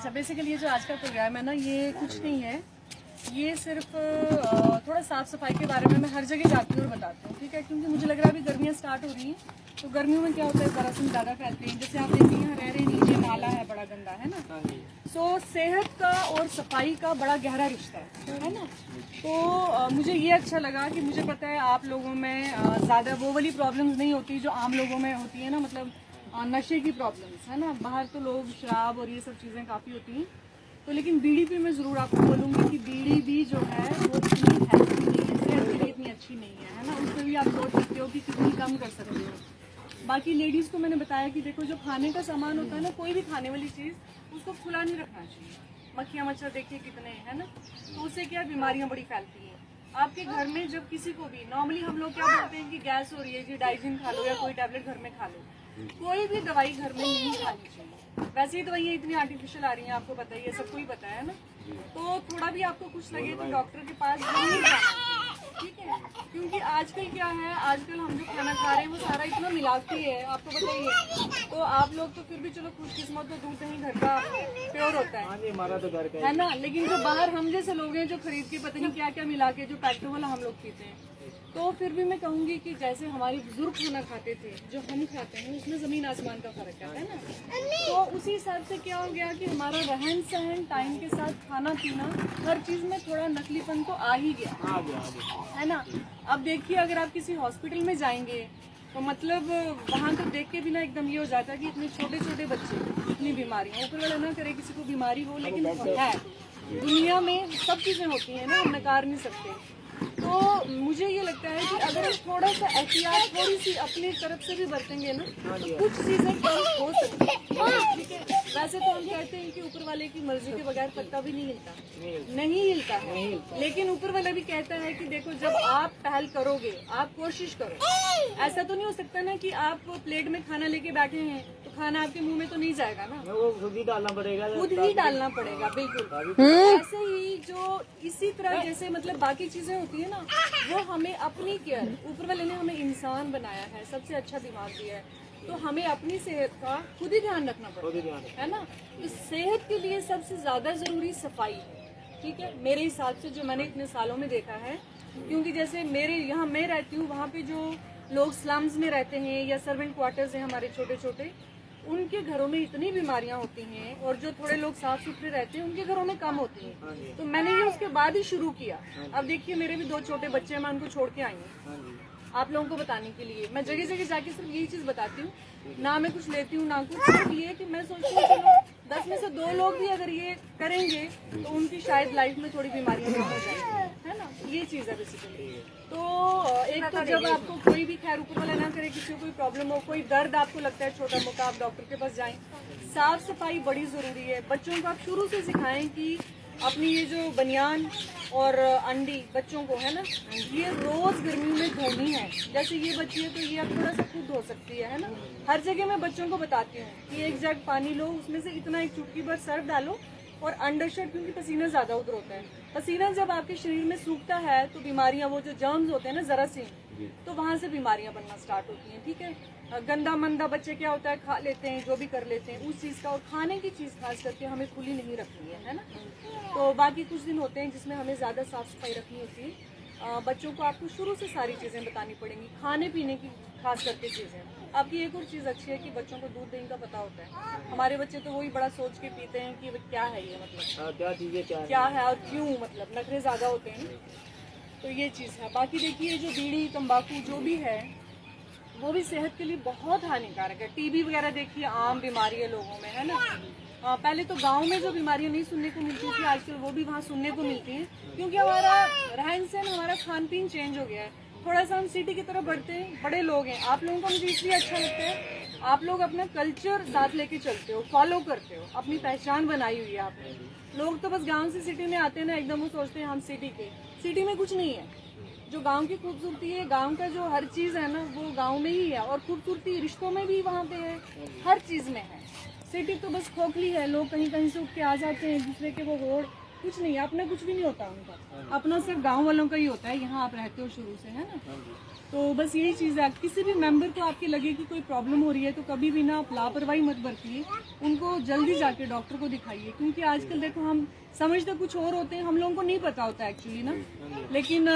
अच्छा, बेसिकली ये जो आज का प्रोग्राम है ना, ये कुछ नहीं है, ये सिर्फ थोड़ा साफ सफाई के बारे में मैं हर जगह जाती हूँ और बताती हूँ, ठीक है। क्योंकि मुझे लग रहा है अभी गर्मियाँ स्टार्ट हो रही हैं, तो गर्मियों में क्या होता है, जरासीम ज़्यादा फैलते हैं। जैसे आप देखिए यहाँ रह रहे नीचे नाला है, बड़ा गंदा है ना। सो सेहत का और सफाई का बड़ा गहरा रिश्ता है ना। तो मुझे ये अच्छा लगा कि मुझे पता है आप लोगों में ज़्यादा वो वाली प्रॉब्लम्स नहीं होती जो आम लोगों में होती है ना, मतलब नशे की प्रॉब्लम्स है ना। बाहर तो लोग शराब और ये सब चीज़ें काफ़ी होती हैं, तो लेकिन बीड़ी पे मैं ज़रूर आपको बोलूँगी कि बीड़ी भी जो है वो इतनी हेल्थी नहीं है, सेहत के लिए इतनी अच्छी नहीं है ना। उसमें भी आप सोच सकते हो कि कितनी कम कर सकते हो। बाकी लेडीज़ को मैंने बताया कि देखो, जो खाने का सामान होता है ना, कोई भी खाने वाली चीज़ उसको खुला नहीं रखना चाहिए। मक्खियाँ मच्छर देखिए कितने हैं ना, तो उससे क्या बीमारियाँ बड़ी फैलती हैं। आपके घर में जब किसी को भी, नॉर्मली हम लोग क्या बोलते हैं कि गैस हो रही है जी, डाइजिन खा लो या कोई टैबलेट घर में खा लो। कोई भी दवाई घर में नहीं खानी चाहिए। वैसे ही दवाइयाँ इतनी आर्टिफिशियल आ रही हैं, आपको पता ही है, सबको ही पता है ना। तो थोड़ा भी आपको कुछ लगे तो डॉक्टर के पास जरूर जाना, ठीक है। क्योंकि आजकल क्या है, आजकल हम जो खाना खा रहे हैं वो सारा इतना मिलावटी है, आपको पता ही है। तो आप लोग तो फिर भी चलो खुशकिस्मत, तो दूध दही घर का प्योर होता है, हमारा तो घर का है ना। लेकिन जो बाहर हम जैसे लोग हैं जो खरीद के पता नहीं क्या क्या मिला के जो पैकेट वाला हम लोग पीते हैं, तो फिर भी मैं कहूँगी कि जैसे हमारे बुजुर्ग खाना खाते थे, जो हम खाते हैं उसमें ज़मीन आसमान का फर्क है ना। तो उसी हिसाब से क्या हो गया कि हमारा रहन सहन, टाइम के साथ खाना पीना, हर चीज़ में थोड़ा नकलीपन तो आ ही गया, है ना। अब देखिए, अगर आप किसी हॉस्पिटल में जाएंगे तो मतलब वहाँ तो देख के भी ना एकदम ये हो जाता है कि इतने छोटे छोटे बच्चे, इतनी बीमारियाँ, ऊपर वाला ना करे किसी को बीमारी हो, लेकिन है, दुनिया में सब चीज़ें होती हैं ना, हम नकार नहीं सकते। तो मुझे ये लगता है कि अगर हम थोड़ा सा एहतियात थोड़ी सी अपनी तरफ से भी बरतेंगे ना, तो कुछ चीजें कम हो सकती हैं, ठीक है। वैसे तो हम कहते हैं कि ऊपर वाले की मर्जी के बगैर पत्ता भी नहीं हिलता, नहीं हिलता है। लेकिन ऊपर वाला भी कहता है कि देखो, जब आप पहल करोगे, आप कोशिश करो, ऐसा तो नहीं हो सकता ना कि आप प्लेट में खाना लेके बैठे हैं तो खाना आपके मुंह में तो नहीं जाएगा ना, वो खुद ही डालना पड़ेगा, खुद ही डालना पड़ेगा, बिल्कुल। ऐसे ही जो इसी तरह जैसे मतलब बाकी चीजें होती है ना, वो हमें अपनी केयर, ऊपर वाले ने हमें इंसान बनाया है, सबसे अच्छा दिमाग दिया है, तो हमें अपनी सेहत का खुद ही ध्यान रखना पड़ेगा, है ना। तो सेहत के लिए सबसे ज्यादा जरूरी सफाई है, ठीक है, मेरे हिसाब से, जो मैंने इतने सालों में देखा है। क्योंकि जैसे मेरे यहाँ मैं रहती हूँ, वहाँ पे जो लोग स्लम्स में रहते हैं या सर्वेंट क्वार्टर्स हैं हमारे छोटे छोटे, उनके घरों में इतनी बीमारियां होती हैं, और जो थोड़े लोग साफ सुथरे रहते हैं उनके घरों में कम होती हैं। तो मैंने ये उसके बाद ही शुरू किया। अब देखिए, मेरे भी 2 छोटे बच्चे हैं, मैं उनको छोड़ के आई हूँ आप लोगों को बताने के लिए। मैं जगह जगह जाके सिर्फ यही चीज बताती हूँ, ना मैं कुछ लेती हूँ ना कुछ, सिर्फ ये कि मैं सोचती हूँ चलो 10 में से 2 लोग भी अगर ये करेंगे तो उनकी शायद लाइफ में थोड़ी बीमारियां कम हो जाएंगी, है ना। ये चीज है बेसिकली। तो एक तो जब आपको कोई भी, खैर ऊपर वाला ना करे, किसी को कोई प्रॉब्लम हो, कोई दर्द आपको लगता है छोटा मोटा, आप डॉक्टर के पास जाएं। साफ सफाई बड़ी जरूरी है। बच्चों को आप शुरू से सिखाएं कि अपनी ये जो बनियान और अंडी बच्चों को, है ना, ये रोज गर्मियों में धोनी है। जैसे ये बच्ची है तो ये अब थोड़ा सा खुद धो सकती है ना। हर जगह मैं बच्चों को बताती हूँ कि 1 जग पानी लो, उसमें से इतना 1 चुटकी भर सर्फ डालो, और अंडर शर्ट, क्योंकि पसीना ज्यादा उधर होता है, पसीना जब आपके शरीर में सूखता है तो बीमारियां, वो जो जर्म्स होते हैं ना जरासीम, तो वहां से बीमारियां बनना स्टार्ट होती हैं, ठीक है। गंदा मंदा बच्चे क्या होता है, खा लेते हैं जो भी कर लेते हैं उस चीज का, और खाने की चीज खास करके हमें खुली नहीं रखनी है ना। तो बाकी कुछ दिन होते हैं जिसमें हमें ज्यादा साफ सफाई रखनी होती है। बच्चों को आपको शुरू से सारी चीजें बतानी पड़ेंगी, खाने पीने की खास करके चीजें। आपकी एक और चीज अच्छी है कि बच्चों को दूध दही का पता होता है। हमारे बच्चे तो वही बड़ा सोच के पीते हैं कि क्या है ये, मतलब क्या चीजें क्या है और क्यों, मतलब नखरे ज्यादा होते हैं। तो ये चीज है। बाकी देखिए, जो बीड़ी तंबाकू जो भी है वो भी सेहत के लिए बहुत हानिकारक है। टीबी वगैरह देखिए आम बीमारी है लोगों में, है ना। पहले तो गांव में जो बीमारियां नहीं सुनने को मिलती थी, आजकल वो भी वहाँ सुनने को मिलती हैं, क्योंकि हमारा रहन सहन, हमारा खान पीन चेंज हो गया है। थोड़ा सा हम सिटी की तरफ बढ़ते हैं, बड़े लोग हैं, आप लोगों को मुझे इसलिए अच्छा लगता है, आप लोग अपना कल्चर साथ लेके चलते हो, फॉलो करते हो, अपनी पहचान बनाई हुई है आपने। लोग तो बस गाँव से सिटी में आते हैं ना, एकदम वो सोचते हैं हम सिटी के, सिटी में कुछ नहीं है। जो गांव की खूबसूरती है, गांव का जो हर चीज है ना, वो गांव में ही है, और खूबसूरती रिश्तों में भी वहाँ पे है, हर चीज में है। सिटी तो बस खोखली है, लोग कहीं कहीं से उठ के आ जाते हैं, दूसरे के वो रोड कुछ नहीं, अपना कुछ भी नहीं होता उनका, अपना सिर्फ गांव वालों का ही होता है। यहाँ आप रहते हो शुरू से, है ना। तो बस यही चीज़ है, किसी भी मेंबर को आपके लगे कि कोई प्रॉब्लम हो रही है तो कभी भी ना आप लापरवाही मत बरतिए, उनको जल्दी जाके डॉक्टर को दिखाइए। क्योंकि आजकल देखो हम समझते कुछ और होते हैं, हम लोगों को नहीं पता होता एक्चुअली ना, लेकिन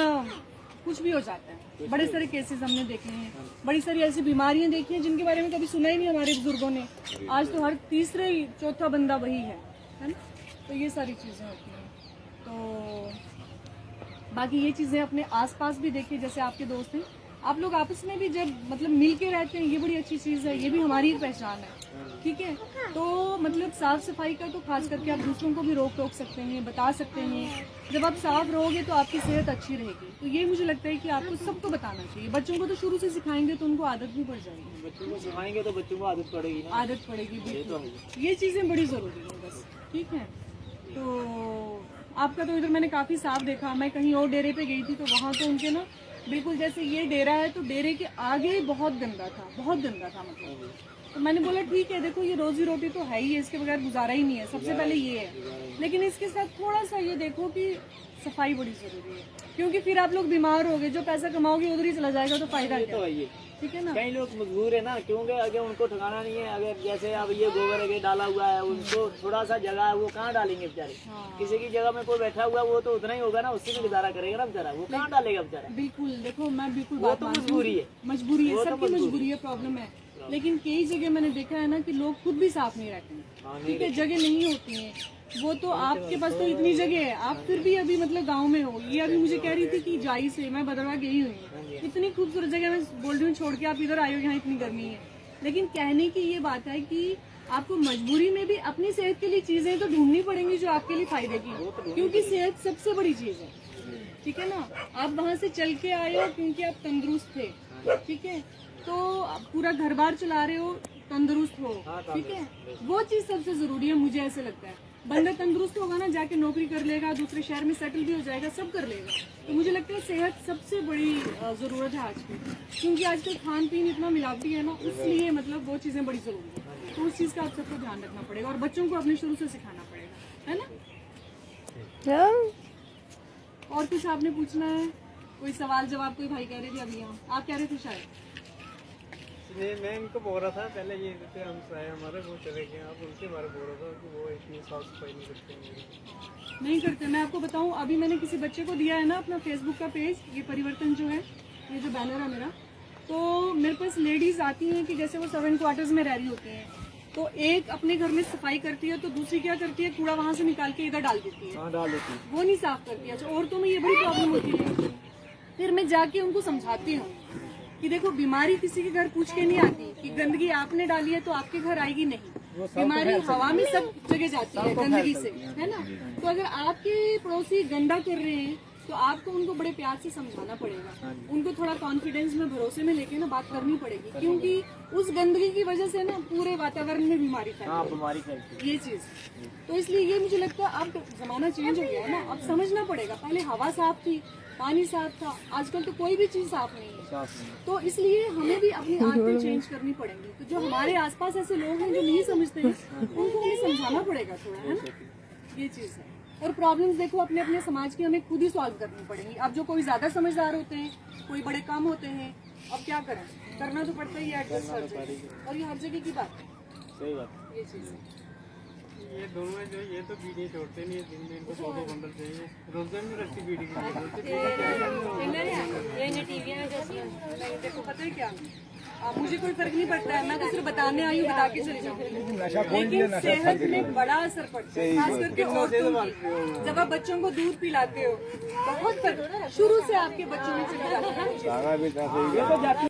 कुछ भी हो जाता है। बड़े सारे केसेस हमने देखे हैं, बड़ी सारी ऐसी बीमारियां देखी हैं जिनके बारे में कभी सुना ही नहीं हमारे बुजुर्गों ने। आज तो हर तीसरे चौथा बंदा वही है ना। तो ये सारी चीज़ें होती हैं। तो बाकी ये चीज़ें अपने आसपास भी देखिए, जैसे आपके दोस्त हैं, आप लोग आपस में भी जब मतलब मिल के रहते हैं, ये बड़ी अच्छी चीज़ है, ये भी हमारी एक पहचान है, ठीक है। तो मतलब साफ सफाई का तो खास करके आप दूसरों को भी रोक सकते हैं, बता सकते हैं। जब आप साफ रहोगे तो आपकी सेहत अच्छी रहेगी। तो ये मुझे लगता है कि आपको सबको बताना चाहिए। बच्चों को तो शुरू से सिखाएंगे तो उनको आदत भी पड़ जाएगी, बच्चों को सिखाएंगे तो बच्चों को आदत पड़ेगी ना, आदत पड़ेगी बिल्कुल। ये चीज़ें बड़ी ज़रूरी है बस, ठीक है। तो आपका तो इधर मैंने काफ़ी साफ देखा। मैं कहीं और डेरे पे गई थी तो वहाँ तो उनके ना बिल्कुल जैसे ये डेरा है तो डेरे के आगे बहुत गंदा था, बहुत गंदा था मतलब। तो मैंने बोला ठीक है, देखो ये रोजी रोटी तो है ही है, इसके बगैर गुजारा ही नहीं है, सबसे पहले ये है। लेकिन इसके साथ थोड़ा सा ये देखो कि सफाई बड़ी जरूरी है, क्योंकि फिर आप लोग बीमार हो गए, जो पैसा कमाओगे उधर ही चला जाएगा, तो फायदा क्या, ठीक है ना। कई लोग मजबूर है ना, क्योंकि अगर उनको ठिकाना नहीं है, अगर जैसे अब ये गोबर अगर डाला हुआ है, उनको थोड़ा सा जगह है, वो कहाँ डालेंगे बेचारे। किसी की जगह में कोई बैठा हुआ वो तो उतना ही होगा ना, उससे भी गुजारा करेगा ना बेचारा, वो कहाँ डालेगा बेचारा। बिल्कुल, देखो मैं बिल्कुल वो तो मजबूरी है, मजबूरी है, सबकी मजबूरी है, प्रॉब्लम है। लेकिन कई जगह मैंने देखा है ना कि लोग खुद भी साफ नहीं रखते, ठीक है, जगह नहीं होती है। वो तो आपके पास तो इतनी जगह है, आप फिर भी अभी मतलब गांव में हो। ये अभी मुझे कह रही थी कि जाई से मैं बदरवा गई हुई हूँ, इतनी खूबसूरत जगह मैं बोल रही हूँ छोड़ के आप इधर आए हो, यहाँ इतनी गर्मी है। लेकिन कहने की ये बात है कि आपको मजबूरी में भी अपनी सेहत के लिए चीजें तो ढूंढनी पड़ेंगी जो आपके लिए फायदे की, क्योंकि सेहत सबसे बड़ी चीज है, ठीक है ना। आप वहाँ से चल के आए हो क्योंकि आप तंदुरुस्त थे, ठीक है, तो आप पूरा घर बार चला रहे हो, तंदुरुस्त हो, ठीक है, वो चीज सबसे जरूरी है। मुझे ऐसे लगता है बंदा तंदुरुस्त होगा ना, जाके नौकरी कर लेगा, दूसरे शहर में सेटल भी हो जाएगा, सब कर लेगा। तो मुझे लगता है सेहत सबसे बड़ी जरूरत है आज की, क्योंकि आजकल खान पीन इतना मिलावटी है ना, इसलिए मतलब वो चीजें बड़ी जरूरी है। तो उस चीज का आप सबको ध्यान रखना पड़ेगा और बच्चों को अपने शुरू से सिखाना पड़ेगा, है ना। और कुछ आपने पूछना है, कोई सवाल जवाब कोई भाई कह रहे थे अभी, यहाँ आप कह रहे थे शायद। मैं इनको बोल रहा था पहले, ये जैसे हम हमारे वो चले गए, आप उनके बारे में बोल रहा था कि वो इतनी साफ सफाई नहीं करते। नहीं करते, मैं आपको बताऊं, अभी मैंने किसी बच्चे को दिया है ना अपना फेसबुक का पेज, ये परिवर्तन जो है, ये जो बैनर है मेरा, तो मेरे पास लेडीज आती हैं कि जैसे वो 7 क्वार्टर्स में रह रही होती हैं, तो एक अपने घर में सफाई करती है तो दूसरी क्या करती है, कूड़ा वहाँ से निकाल के इधर डाल देती है, वो नहीं साफ करती है। अच्छा, औरतों में ये बड़ी प्रॉब्लम होती है। फिर मैं जाके उनको समझाती हूँ कि देखो बीमारी किसी के घर पूछ के नहीं आती कि गंदगी आपने डाली है तो आपके घर आएगी, नहीं, बीमारी हवा में सब जगह जाती है गंदगी से, है ना। तो अगर आपके पड़ोसी गंदा कर रहे हैं तो आपको उनको बड़े प्यार से समझाना पड़ेगा, उनको थोड़ा कॉन्फिडेंस में भरोसे में लेके ना बात करनी पड़ेगी, क्योंकि उस गंदगी की वजह से ना पूरे वातावरण में बीमारी फैलती है, ये चीज। तो इसलिए ये मुझे लगता है अब जमाना चेंज हो गया है ना, अब समझना पड़ेगा। पहले हवा साफ थी, पानी साफ था, आजकल तो कोई भी चीज साफ नहीं है। तो इसलिए हमें भी अपनी आदतें चेंज करनी पड़ेंगी। तो जो हमारे आसपास ऐसे लोग हैं जो नहीं समझते हैं, उनको हमें समझाना पड़ेगा थोड़ा, है ना, ये चीज है। और प्रॉब्लम्स देखो अपने अपने समाज की हमें खुद ही सॉल्व करनी पड़ेंगी। अब जो कोई ज्यादा समझदार होते हैं, कोई बड़े कम होते हैं, अब क्या करें, करना तो पड़ता ही है, एडजस्ट हर जगह, और ये हर जगह की बात है, सही बात, ये चीज है। ये दोनों जो ये तो बीड़ी छोड़ते नहीं, दिन में इनको 100 बंडल चाहिए, रोजा में रखती बीड़ी की देखो पता है क्या, मुझे कोई फर्क नहीं पड़ता है, मैं तो सिर्फ बताने आई हूँ, बता के चली जाऊँ, लेकिन सेहत में बड़ा असर पड़ता है, खास करके औरतों की। जब आप बच्चों को दूध पिलाते हो, बहुत फर्क शुरू से आपके बच्चों में चली जाती है।